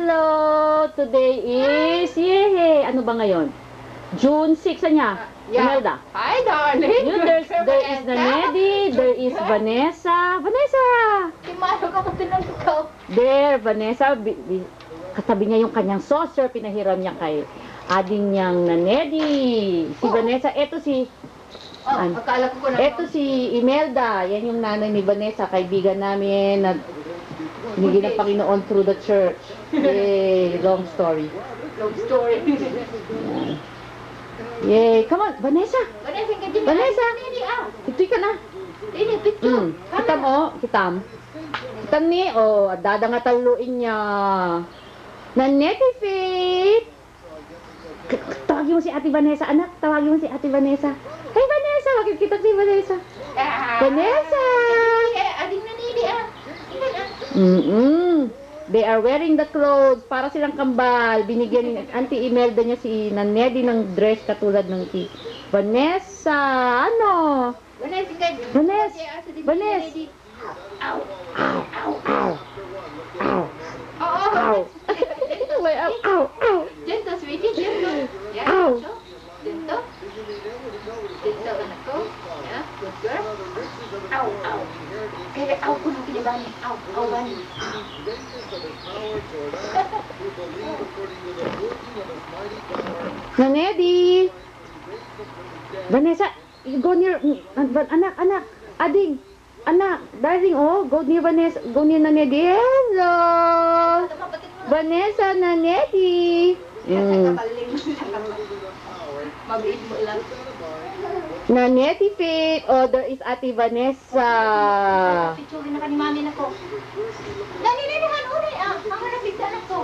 Hello! Today is, yay! Ano ba ngayon? June 6 niya. Imelda. Hi, darling. There is Nanedi, there is Vanessa. Vanessa! Kimano ka matunan ko. There, Vanessa. Katabi niya yung kanyang saucer. Pinahiram niya kay ading niyang Nanedi. Si Vanessa, eto si... Akala ko na. Eto si Imelda. Yan yung nanay ni Vanessa. Kaibigan namin na binigyan ng Panginoon through the church. Yay! Long story. Love story. Yay! Come on, Vanessa! Vanessa, ka din. Vanessa! Hindi ah. Ito'y ka na. Hindi, picture. Kitam o, kitam. Kitam ni, dadangataluin niya. Naneti Fit! Tawagin mo si Ate Vanessa, anak. Tawagin mo si Ate Vanessa. Hey, Vanessa! Bakit kita si Vanessa? Vanessa! Ading nanili ah. They are wearing the clothes para silang kambal. Binigyan ni Auntie Imelda niya si Nanedi ng dress katulad ng si Vanessa. Ano? Vanessa, ka din. Vanessa! Vanessa! Ow. Ow! Ow! Ow! Ow! Oo. Ow! May ow! Ow! Ow! Dito, sweetie. Dito. Yan. Ow. Dito. Dito, anak ko. Yeah, good girl. Ow, ow. Kaya ow ko nang kinibani. Ow, ow, bani. Nanedi! Vanessa, go near, anak, ading, anak, darling, go near Vanessa, go near Nanedi. Hello! Vanessa, Nanedi! Mabilis mo lang. Nanedi Fit, there is Ate Vanessa. Picture na ka ni mami na ko. Naninihan ulit ah. Mga napigda na ko.